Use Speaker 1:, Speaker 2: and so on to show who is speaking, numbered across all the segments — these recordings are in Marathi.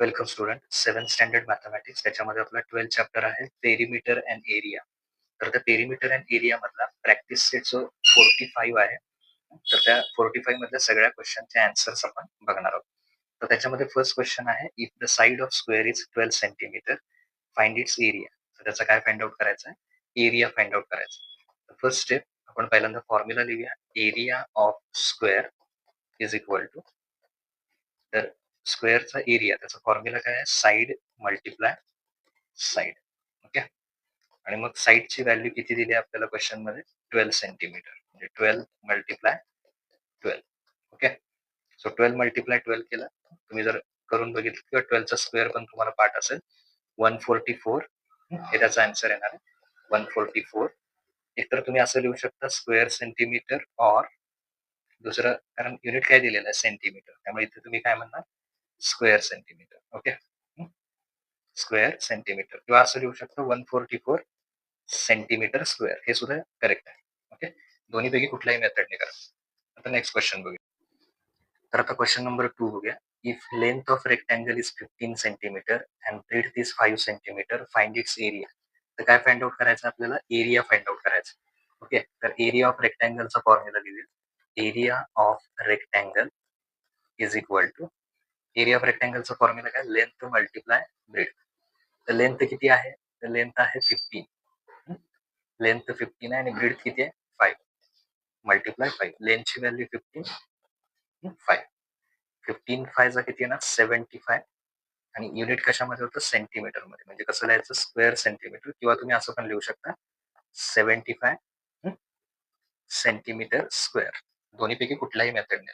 Speaker 1: Welcome student. 7th standard mathematics त्याच्यामध्ये आपला 12th चॅप्टर आहे पेरिमीटर अँड एरिया. तर त्या पेरिमीटर अँड एरिया मधला प्रॅक्टिस सेटचं 45 आहे. तर त्या 45 मधल्या सगळ्या क्वेश्चनचे आन्सर्स आपण बघणार आहोत. तर त्याच्यामध्ये फर्स्ट क्वेश्चन आहे, if the side of square is 12 centimetre find its area. तर त्याचा काय फाइंड आउट करायचा आहे? एरिया फाइंड आउट करायचा. फर्स्ट स्टेप आपण पहिल्यांदा फॉर्म्युला लिहूया. Area of square is equal to, तर स्क्वेअरचा एरिया त्याचा फॉर्म्युला काय आहे? Side multiply side. ओके. आणि मग साइडची व्हॅल्यू किती दिली आपल्याला क्वेश्चन मध्ये? 12 सेंटीमीटर. म्हणजे 12 मल्टिप्लाय 12. ओके. सो 12 मल्टिप्लाय 12 केलं, तुम्ही जर करून बघितलं किंवा 12चा स्क्वेअर पण तुम्हाला पाठ असेल, 144 हे त्याचा आन्सर येणार आहे. 144. एकतर तुम्ही असं लिहू शकता स्क्वेअर सेंटीमीटर, और दुसरं, कारण युनिट काय दिलेलं आहे? सेंटीमीटर. त्यामुळे इथे तुम्ही काय म्हणणार? Square centimetre. Okay. Square centimetre, किंवा असं लिहू शकतो 144 सेंटीमीटर स्क्वेअर. हे सुद्धा करेक्ट आहे. ओके. दोन्हीपैकी कुठल्याही मेथडने करा. आता नेक्स्ट क्वेश्चन बघूया. तर आता क्वेश्चन नंबर 2 बघूया. If length of rectangle is 15 centimetre and breadth is 5 centimetre find its area. तर काय फाइंड आउट करायचं आपल्याला? एरिया फाइंड आउट करायचं. ओके. तर एरिया ऑफ रेक्टँगलचा फॉर्म्युला लिहूया. Area of rectangle is equal to, area of रेक्टँगलचा फॉर्म्युला काय? Length multiply breadth. तर लेंथ किती आहे? तर लेंथ आहे 15. लेंथ 15 आहे आणि ब्रेड्थ किती आहे? 5 मल्टिप्लाय 5. लेंथची व्हॅल्यू 15, 5. 15 5 किती येणार? 75. आणि युनिट कशामध्ये होतं? सेंटीमीटर मध्ये. म्हणजे कसं लिहायचं? स्क्वेअर सेंटीमीटर, किंवा तुम्ही असं पण लिहू शकता 75 सेंटीमीटर स्क्वेअर. दोन्हीपैकी कुठल्याही मेथडने.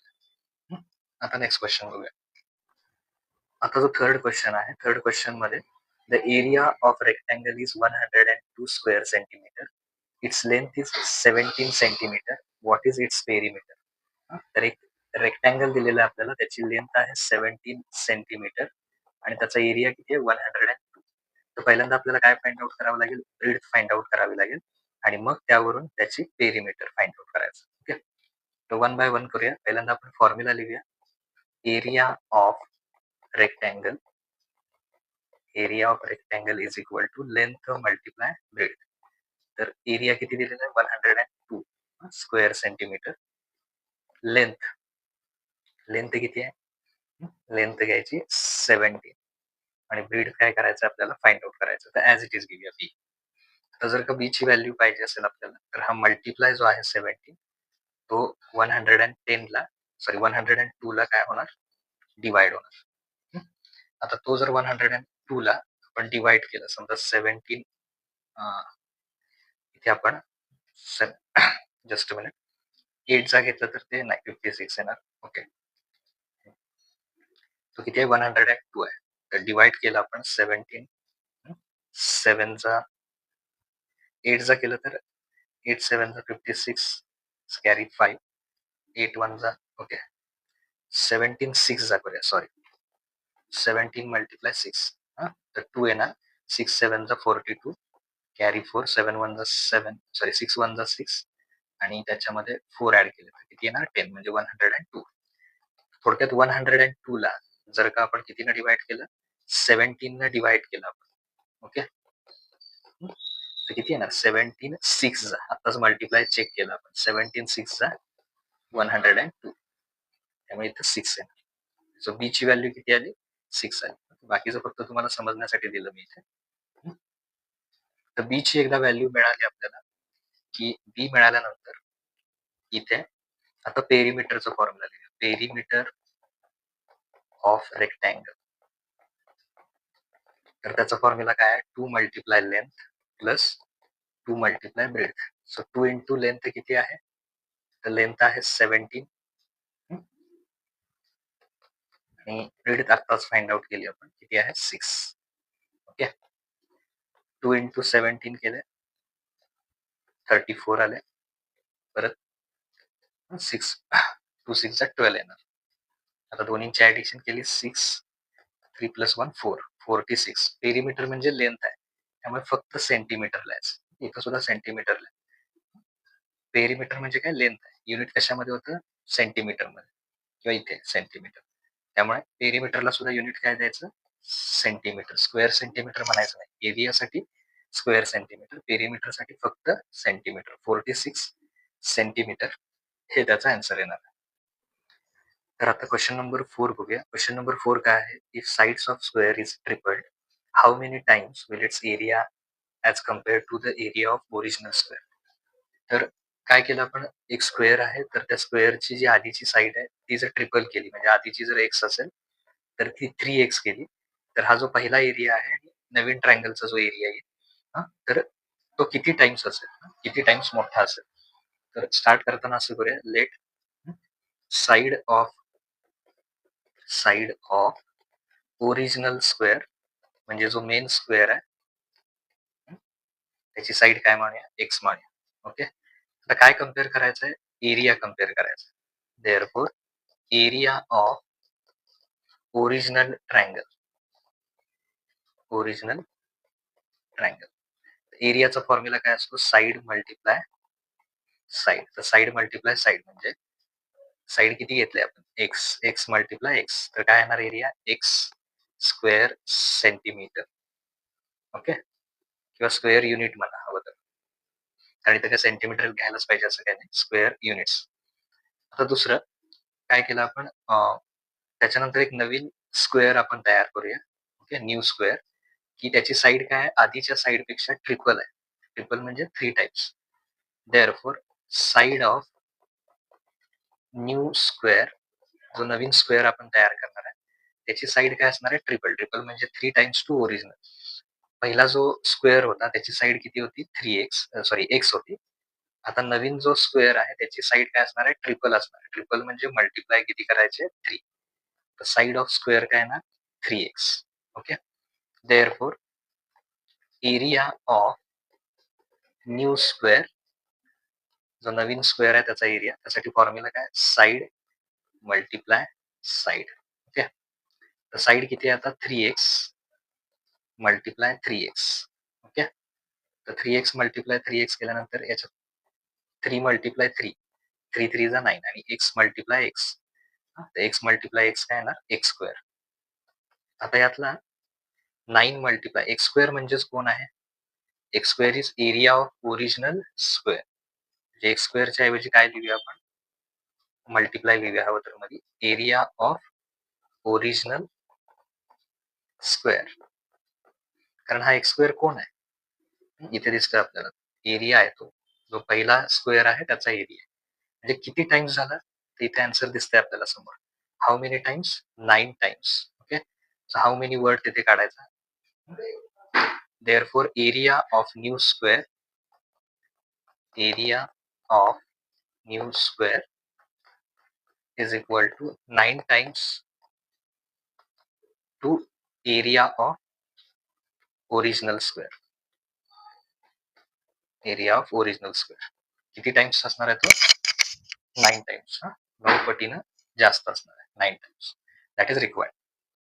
Speaker 1: आता नेक्स्ट क्वेश्चन बघूया. आता जो थर्ड क्वेश्चन आहे, थर्ड क्वेश्चन मध्ये the area of rectangle is 102 square centimetre. Its length is 17 centimetre. What is it's perimeter? तर एक रेक्टँगल दिलेला आहे आपल्याला, त्याची लेंथ आहे 17 सेंटीमीटर आणि त्याचा एरिया किती आहे? 102. तर पहिल्यांदा आपल्याला काय फाइंड आउट करावं लागेल? ब्रेड्थ फाइंड आउट करावी लागेल आणि मग त्यावरून त्याची पेरिमीटर फाइंड आउट करायचं. ओके. तर वन बाय वन करूया. पहिल्यांदा आपण फॉर्म्युला लिहूया. Area of rectangle, area of rectangle is equal to length multiply breadth. तर एरिया किती दिलेला आहे? 102 स्क्वेअर सेंटीमीटर. लेंथ, लेंथ किती आहे? लेंथ घ्यायची 17 आणि ब्रेड्थ काय करायचं आपल्याला? फाइंड आउट करायचं. तर ऍज इट इज घेऊया बी. तर जर का बी ची व्हॅल्यू पाहिजे असेल आपल्याला, तर हा मल्टिप्लाय जो आहे 17, तो 110 ला, सॉरी 102 ला काय होणार? डिवाइड होणार. आता तो जर 102 ला आपण डिवाइड केलं, समजा 17, इथे आपण जस्ट मिनिट 8 चा घेतलं तर ते नाही, 56 येणार. ओके. तो किती आहे? 102 आहे. तर डिवाइड केलं आपण 17, 7 चा 8 चा केलं तर 8 7 चा 56, कॅरी 5, 8 1 चा, ओके, 17 6 चा करूया, सॉरी 17 मल्टिप्लाय 6. तर 2 येणार. 6 7 चा 42, कॅरी 4, 7 1 चा 7, सॉरी 6 1 चा 6 आणि त्याच्यामध्ये 4 ऍड केले तर किती येणार? 10, म्हणजे 102. थोडक्यात 102 ला जर का आपण कितीने डिवाइड केलं? 17 ने डिवाइड केलं आपण. ओके. तर किती येणार? 17 6 चा, आताच मल्टिप्लाय चेक केलं आपण, 17 6 चा 102. त्यामुळे इथं 6 येणार. सो बी ची व्हॅल्यू किती आली? 6 आली. बाकीचं फक्त तुम्हाला समजण्यासाठी दिलं मी इथे. तर बी ची एकदा व्हॅल्यू मिळाली आपल्याला, की बी मिळाल्यानंतर इथे आता पेरिमीटरचा फॉर्म्युला लिहूया. पेरिमीटर ऑफ रेक्टँगल, तर त्याचा फॉर्म्युला काय आहे? 2 multiply length plus 2 multiply breadth. So 2 into length किती आहे? तर लेंथ आहे 17 आणि ब्रेड्थ आताच फाइंड आउट केली आपण, किती आहे? 6. ओके. 2 इंटू 17 केले, 34 आले. परत 6, 2 6 चा 12 येणार. आता दोन्हीची ऍडिशन केली, 6 3 प्लस 1 4, 46. पेरिमीटर म्हणजे लेंथ आहे, त्यामुळे फक्त सेंटीमीटर लिहायचं. इथं सुद्धा सेंटीमीटर लिहायचं. पेरिमीटर म्हणजे काय? लेंथ आहे. युनिट कशामध्ये होतं? सेंटीमीटर मध्ये, किंवा इथे सेंटीमीटर. त्यामुळे पेरिमीटरला सुद्धा युनिट काय द्यायचं? सेंटीमीटर. स्क्वेअर सेंटीमीटर म्हणायचं नाही. एरियासाठी स्क्वेअर सेंटीमीटर, पेरिमीटरसाठी फक्त सेंटीमीटर. 46 सेंटीमीटर हे त्याचा आन्सर येणार आहे. तर आता क्वेश्चन नंबर 4 बघूया. क्वेश्चन नंबर 4 काय आहे? If sides of square is tripled, how many times will its area as compare to the area of original square? तर काय केलं आपण? एक स्क्वेअर आहे, तर त्या स्क्वेअरची जी आधीची साईड आहे ती जर ट्रिपल केली, म्हणजे आधीची जर एक्स असेल तर ती 3x केली, तर हा जो पहिला एरिया आहे नवीन ट्रायंगलचा जो एरिया येईल, तर तो किती टाइम्स असेल, किती टाइम्स मोठा असेल? तर स्टार्ट करताना असं करूया, let side of original square, म्हणजे जो मेन स्क्वेअर आहे त्याची साईड काय म्हणूया? एक्स म्हणूया. ओके, आता काय कम्पेअर करायचं आहे? एरिया कम्पेअर करायचा. Therefore area of original triangle, एरियाचा फॉर्म्युला काय असतो? Side multiply side. तर साइड मल्टिप्लाय साइड म्हणजे साइड किती घेतली आपण? एक्स. एक्स मल्टिप्लाय एक्स, तर काय येणार? Area x square centimetre. Okay, किंवा स्क्वेअर युनिट म्हणा हवं तर, कारण इथं काय सेंटीमीटर घ्यायलाच पाहिजे असं काही नाही, स्क्वेअर युनिट्स. आता दुसरं काय केलं आपण? त्याच्यानंतर एक नवीन स्क्वेअर आपण तयार करूया. ओके, न्यू स्क्वेअर, की त्याची साईड काय आहे? आधीच्या साईड पेक्षा ट्रिपल आहे. ट्रिपल म्हणजे 3 times. Therefore side of new square, जो नवीन स्क्वेअर आपण तयार करणार आहे त्याची साईड काय असणार आहे? ट्रिपल. ट्रिपल म्हणजे 3 टाइम्स टू ओरिजिनल. पहिला जो स्क्वेअर होता त्याची साईड किती होती? 3x, एक्स होती. आता नवीन जो स्क्वेअर आहे त्याची साईड काय असणार आहे? ट्रिपल असणार आहे. ट्रिपल म्हणजे मल्टिप्लाय किती करायचे? 3. तर साईड ऑफ स्क्वेअर काय ना? 3x. Okay, therefore area of new square, जो नवीन स्क्वेअर आहे त्याचा एरिया, त्यासाठी फॉर्म्युला काय? Side multiply side. ओके, तर साइड किती आहे आता? 3x multiply 3x. ओके, तर 3x मल्टिप्लाय 3x केल्यानंतर याच्यात 3 मल्टिप्लाय 3, 3 3 जा 9, आणि x मल्टिप्लाय x, तर x मल्टिप्लाय x काय येणार? X square. आता यातला 9 मल्टिप्लाय एक्स स्क्वेअर म्हणजेच कोण आहे? X square is area of original square. म्हणजे एक्स स्क्वेअरच्या ऐवजी काय लिहूया आपण? मल्टिप्लाय लिहूया हवं तर मध्ये, एरिया ऑफ ओरिजिनल स्क्वेअर. कारण हा एक्स स्क्वेअर कोण आहे? इथे दिसतोय आपल्याला, एरिया आहे तो, जो पहिला स्क्वेअर आहे त्याचा एरिया. म्हणजे किती टाइम्स झाला? तर इथे आन्सर दिसतंय आपल्याला समोर. How many times? 9 times. Okay, so how many word तिथे काढायचा. Therefore area of new square, area of new square is equal to 9 times to area of original square. Area of original square किती टाइम्स असणार आहे तो? 9 टाइम्स. 9 पटीनं जास्त असणार आहे, 9 टाइम्स. That is required.